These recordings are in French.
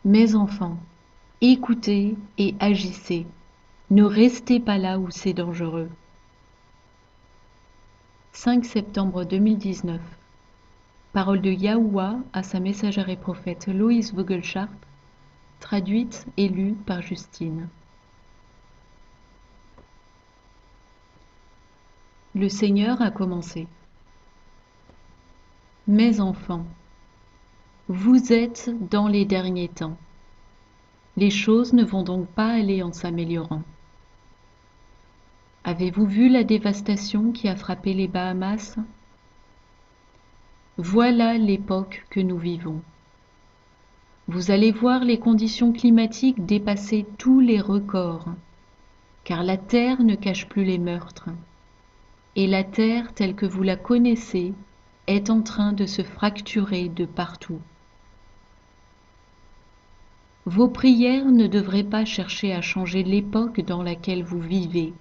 Mes enfants, écoutez et agissez. Ne restez pas là où c'est dangereux. 5 septembre 2019. Parole de Yahuwah à sa messagère et prophète Loïse Vogelsharp, traduite et lue par Justine. Le Seigneur a commencé. Mes enfants, vous êtes dans les derniers temps. Les choses ne vont donc pas aller en s'améliorant. Avez-vous vu la dévastation qui a frappé les Bahamas? Voilà l'époque que nous vivons. Vous allez voir les conditions climatiques dépasser tous les records, car la Terre ne cache plus les meurtres. Et la Terre telle que vous la connaissez est en train de se fracturer de partout. Vos prières ne devraient pas chercher à changer l'époque dans laquelle vous vivez,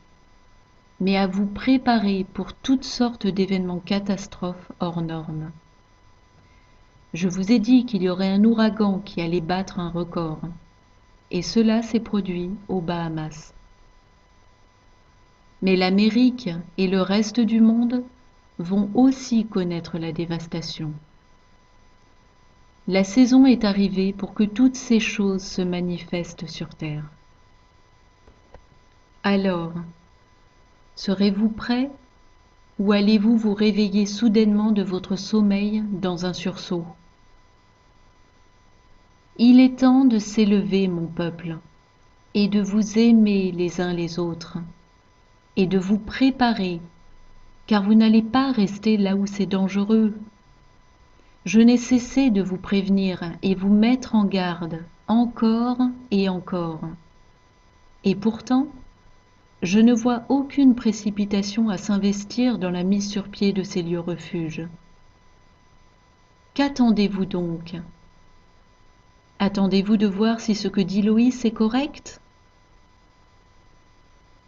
mais à vous préparer pour toutes sortes d'événements catastrophes hors normes. Je vous ai dit qu'il y aurait un ouragan qui allait battre un record, et cela s'est produit aux Bahamas. Mais l'Amérique et le reste du monde vont aussi connaître la dévastation. La saison est arrivée pour que toutes ces choses se manifestent sur Terre. Alors, serez-vous prêts ou allez-vous vous réveiller soudainement de votre sommeil dans un sursaut? Il est temps de s'élever, mon peuple, et de vous aimer les uns les autres, et de vous préparer, car vous n'allez pas rester là où c'est dangereux. Je n'ai cessé de vous prévenir et vous mettre en garde, encore et encore. Et pourtant, je ne vois aucune précipitation à s'investir dans la mise sur pied de ces lieux refuges. Qu'attendez-vous donc? Attendez-vous de voir si ce que dit Loïs est correct?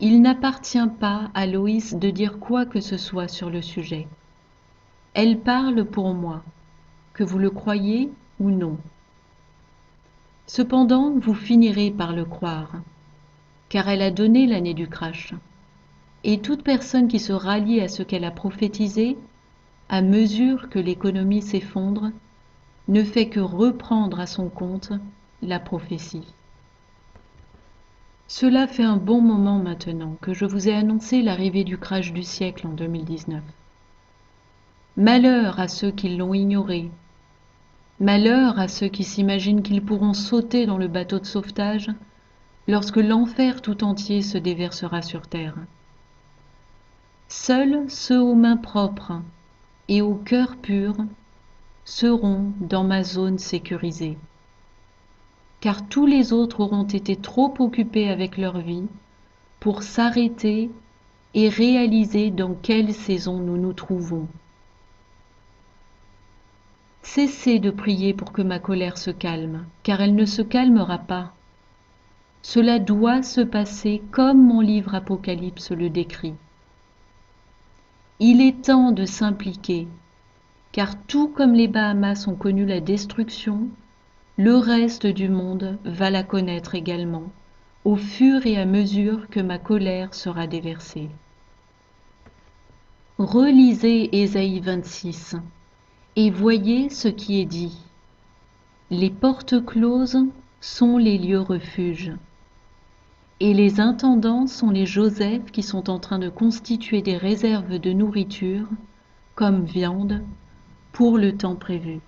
Il n'appartient pas à Loïs de dire quoi que ce soit sur le sujet. Elle parle pour moi, que vous le croyez ou non. Cependant, vous finirez par le croire, car elle a donné l'année du crash. Et toute personne qui se rallie à ce qu'elle a prophétisé, à mesure que l'économie s'effondre, ne fait que reprendre à son compte la prophétie. Cela fait un bon moment maintenant que je vous ai annoncé l'arrivée du crash du siècle en 2019. Malheur à ceux qui l'ont ignoré. Malheur à ceux qui s'imaginent qu'ils pourront sauter dans le bateau de sauvetage lorsque l'enfer tout entier se déversera sur terre. Seuls ceux aux mains propres et au cœur pur seront dans ma zone sécurisée. Car tous les autres auront été trop occupés avec leur vie pour s'arrêter et réaliser dans quelle saison nous nous trouvons. Cessez de prier pour que ma colère se calme, car elle ne se calmera pas. Cela doit se passer comme mon livre Apocalypse le décrit. Il est temps de s'impliquer, car tout comme les Bahamas ont connu la destruction, le reste du monde va la connaître également, au fur et à mesure que ma colère sera déversée. Relisez Ésaïe 26 et voyez ce qui est dit. Les portes closes sont les lieux refuges, et les intendants sont les Joseph qui sont en train de constituer des réserves de nourriture, comme viande, pour le temps prévu.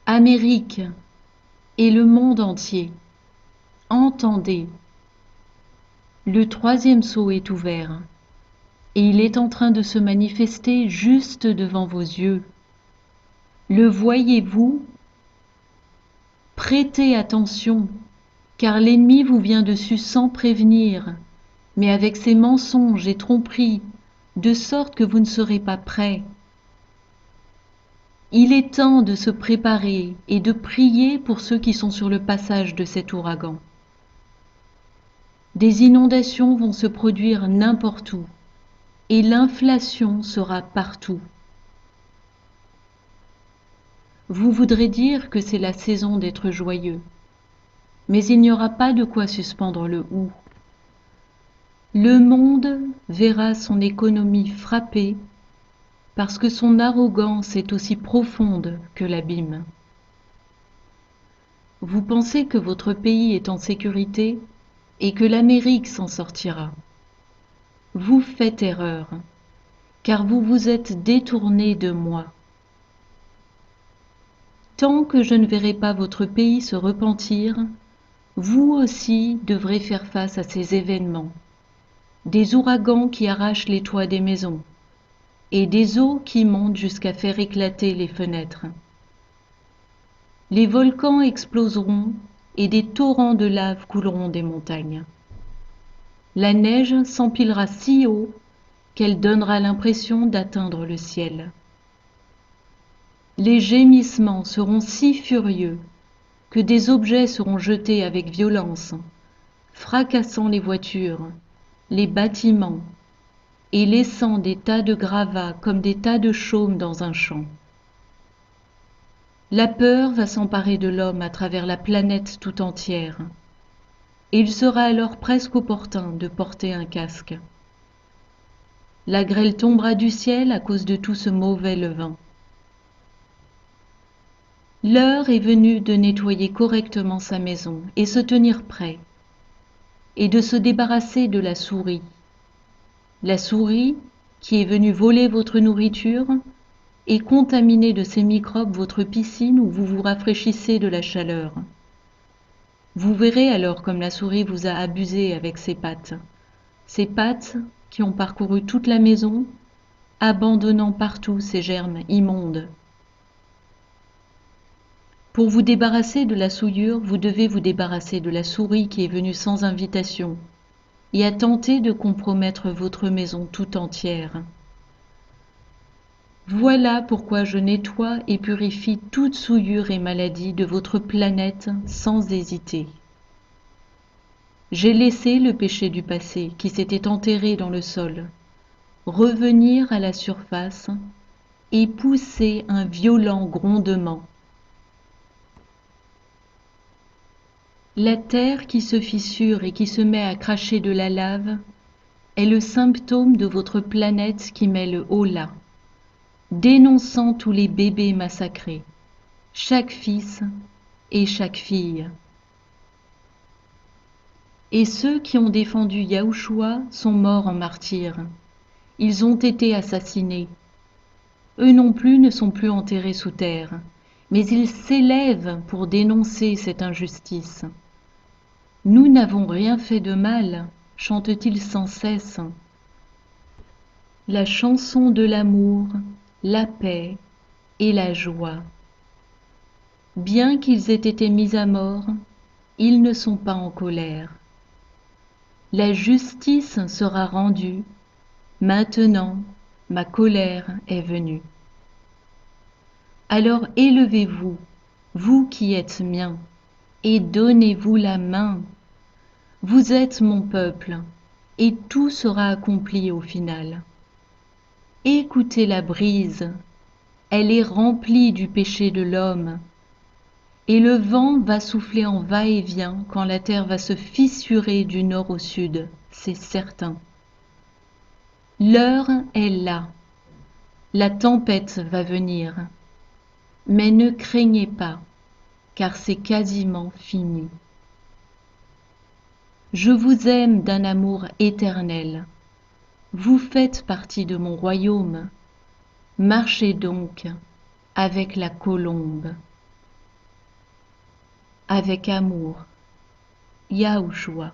Amérique et le monde entier, entendez. Le troisième sceau est ouvert, et il est en train de se manifester juste devant vos yeux. Le voyez-vous? Prêtez attention, car l'ennemi vous vient dessus sans prévenir, mais avec ses mensonges et tromperies, de sorte que vous ne serez pas prêts. Il est temps de se préparer et de prier pour ceux qui sont sur le passage de cet ouragan. Des inondations vont se produire n'importe où, et l'inflation sera partout. Vous voudrez dire que c'est la saison d'être joyeux, mais il n'y aura pas de quoi suspendre le houx. Le monde verra son économie frappée parce que son arrogance est aussi profonde que l'abîme. Vous pensez que votre pays est en sécurité et que l'Amérique s'en sortira. Vous faites erreur, car vous vous êtes détourné de moi. Tant que je ne verrai pas votre pays se repentir, vous aussi devrez faire face à ces événements. Des ouragans qui arrachent les toits des maisons, et des eaux qui montent jusqu'à faire éclater les fenêtres. Les volcans exploseront et des torrents de lave couleront des montagnes. La neige s'empilera si haut qu'elle donnera l'impression d'atteindre le ciel. Les gémissements seront si furieux que des objets seront jetés avec violence, fracassant les voitures, les bâtiments, et laissant des tas de gravats comme des tas de chaume dans un champ. La peur va s'emparer de l'homme à travers la planète tout entière, et il sera alors presque opportun de porter un casque. La grêle tombera du ciel à cause de tout ce mauvais levain. L'heure est venue de nettoyer correctement sa maison et se tenir prêt, et de se débarrasser de la souris. La souris, qui est venue voler votre nourriture, et contaminer de ses microbes votre piscine où vous vous rafraîchissez de la chaleur. Vous verrez alors comme la souris vous a abusé avec ses pattes qui ont parcouru toute la maison, abandonnant partout ces germes immondes. Pour vous débarrasser de la souillure, vous devez vous débarrasser de la souris qui est venue sans invitation et a tenté de compromettre votre maison tout entière. Voilà pourquoi je nettoie et purifie toute souillure et maladie de votre planète sans hésiter. J'ai laissé le péché du passé qui s'était enterré dans le sol revenir à la surface et pousser un violent grondement. La terre qui se fissure et qui se met à cracher de la lave est le symptôme de votre planète qui met le holà, dénonçant tous les bébés massacrés, chaque fils et chaque fille. Et ceux qui ont défendu Yahushua sont morts en martyrs. Ils ont été assassinés. Eux non plus ne sont plus enterrés sous terre, mais ils s'élèvent pour dénoncer cette injustice. Nous n'avons rien fait de mal, chante-t-il sans cesse. La chanson de l'amour, la paix et la joie. Bien qu'ils aient été mis à mort, ils ne sont pas en colère. La justice sera rendue. Maintenant, ma colère est venue. Alors élevez-vous, vous qui êtes miens, et donnez-vous la main. Vous êtes mon peuple, et tout sera accompli au final. Écoutez la brise, elle est remplie du péché de l'homme, et le vent va souffler en va-et-vient quand la terre va se fissurer du nord au sud, c'est certain. L'heure est là, la tempête va venir, mais ne craignez pas, car c'est quasiment fini. Je vous aime d'un amour éternel. Vous faites partie de mon royaume. Marchez donc avec la colombe. Avec amour, Yahushua.